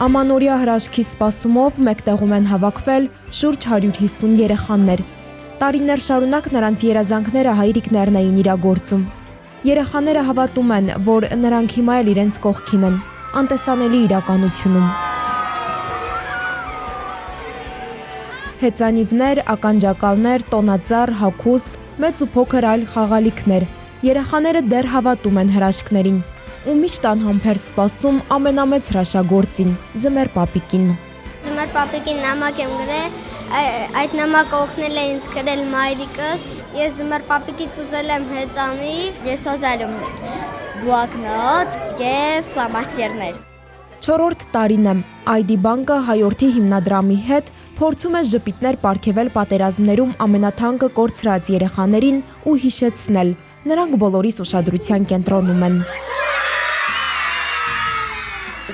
Ամանորյա հրաշքի սպասումով մեկտեղում են հավաքվել շուրջ 150 երեխաներ։ Տարիներ շարունակ նրանց երազանքները հայրիկներն էին իրագործում։ Երեխաները հավատում են, որ նրանք հիմա էլ իրենց կողքին են, անտեսանելի իրականությունում։ Հեծանիվներ, ականջակալներ, տոնածառ, հագուստ, մեծ ու փոքր այլ խաղալիքներ։ Երեխաները դեռ հավատում են հրաշքներին ու միշտ անհամբեր սպասում ամենամեծ հրաշագործին՝ Ձմեռ պապիկին։ Ձմեռ պապիկին նամակ եմ գրել, այդ նամակը օգնել է ինձ գրել մայրիկս։ Ես Ձմեռ պապիկից ուզել եմ հեծանիվ, ես ուզել եմ բլոկնոտ և ֆլոմաստերներ։ 4-րդ տարին եմ ID բանկը հայորդի հիմնադրամի հետ փորձում է ժպիտներ պարգևել պատերազմներում ամենաթանկը կորցրած երեխաներին ու հիշեցնել, նրանք բոլորիս ուշադրության կենտրոնում են։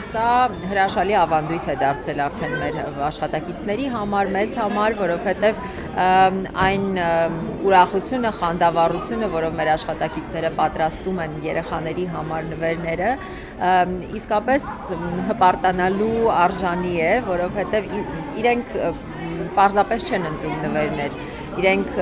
Սա հրաշալի ավանդույթ է դարձել արդեն մեր աշխատակիցների համար, մեզ համար, որովհետև այն ուրախությունը, խանդավառությունը, որով մեր աշխատակիցները պատրաստում են երեխաների համար նվերները, իսկապես հպարտանալու արժանի է, որովհետև իրենք պարզապես չեն ընտրում նվերներ, իրենք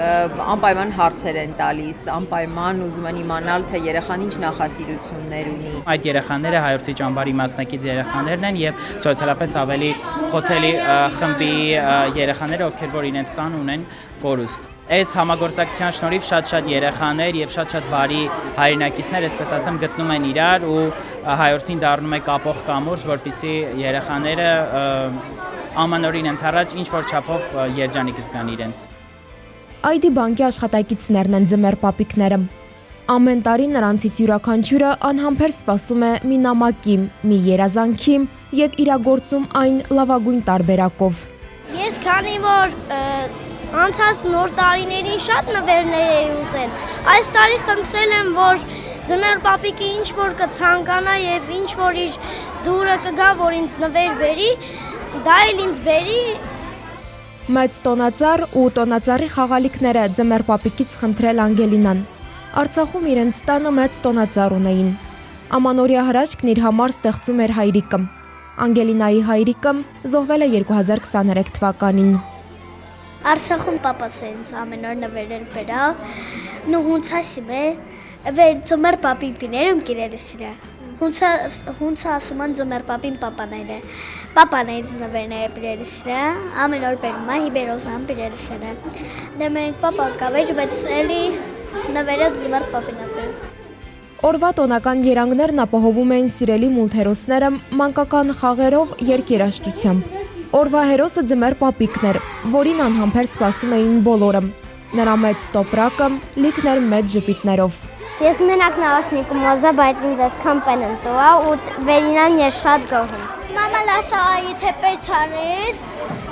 անպայման հարցեր են տալիս, անպայման ուզում են իմանալ, թե երեխան ինչ նախասիրություններ ունի։ Այդ երեխաները հայորդի ճամբարի մասնակից երեխաներն են եւ սոցիալապես ավելի խոցելի խմբի երեխաները, ովքեր որ իրենց տան ունեն կորուստ։ Այս համագործակցության շնորհիվ շատ երեխաներ եւ շատ բարի հայրենակիցներ, այսպես ասեմ, գտնում են իրար ու հայորդին դառնում է կապող կամուրջ, որպեսզի երեխաները ամանորին ընթառաջ ինչ որ չափով երջանիկ զգան իրենց։ ID բանկի աշխատակիցներն են Ձմեռ պապիկները։ Ամեն տարի նրանցից յուրաքանչյուրը անհամբեր սպասում է մի նամակի, մի երազանքի եւ իրագործում այն լավագույն տարբերակով։ Ես քանի որ անցած նոր տարիներին շատ նվերներ էի ուզել, այս տարի խնդրել եմ, որ Ձմեռ պապիկը ինչ որ կցանկանա եւ ինչ որ իր դուրը կգա, որ ինձ նվեր բերի, դա էլ ինձ բերի։ Մեծ տոնածառ ու տոնածառի խաղալիքները Ձմեռ պապիկից խնդրել Անգելինան։ Արցախում իրենց տանը մեծ տոնածառ ունեին։ Ամանորյա հրաշքն իր համար ստեղծում էր հայրիկը։ Անգելինայի հայրիկը զոհվել է 2023 թվականին։ Արցախում պապաս է ինձ ամեն օր նվերներ բերավ, նու հունցասիմ է, վեր Ձմեռ պապին պիներում կիրերս իրա։ Հունցա ասում են Ձմեռ պապին պապանել է։ Պապան է ինձ նվերները պիրերս իրա, ամեն օր բերում է հիբերոզան պիրերս իրա։ Դե մենք պապան կավեջ, բայց էլի նվերը Ձմեռ պապին է բերում։ Օրվա տոնական երանգներն ապահովում էին սիրելի մուլտհերոսները մանկական խաղերով, երգերաշտությամբ։ Օրվա հերոսը Ձմեռ պապիկն էր, որին անհամբեր սպասում էին բոլորը։ Նրա մեծ տոպրակը լիքն էր մեծ ժպիտներով։ Ես մենակ նավաշնիկում ոզա, բայց ինձ այսքան պեն ընտուա ու վերինան ես շատ գոհում։ Մամա լասա եթե պեչանես,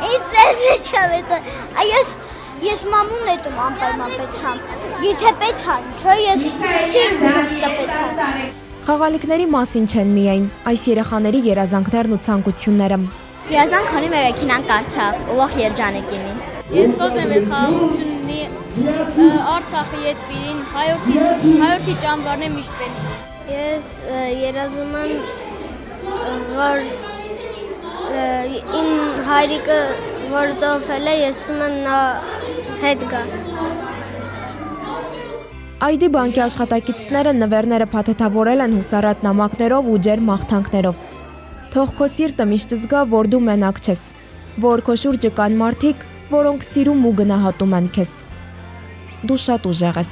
ինձ ես պեչանես, ես մամուն էտում անպայման պեչան, եթե պեչան, չէ ես սիրում չեմ ստա պեչան։ Խաղալիքների մասին չեն միայն, այս երեխաների երազանքներն ու ցանկությունները։ Երազանք ունի մեր եքինան կարցավ, ուլող երջանեկինի։ Ես կոզեմ էր խաղաղություննի Արցախը ետպիրին, հայորդի ճամբարն է միշտ բենին։ Ես երազում եմ, որ իմ հայրիկը, որ զոհվել է, ես ուզում եմ նա հետ գա։ ID բանկի աշխատակիցները նվերները փաթեթավորել են հուսառատ նամակներով ու ջերմ մաղթանքներով։ Թող քո սիրտը միշտ զգա, որ դու մենակ չես, որ քո շուրջը կան մարդիկ, որոնք սիրում ու գնահատում են քեզ։ Դու շատ ուժեղ ես։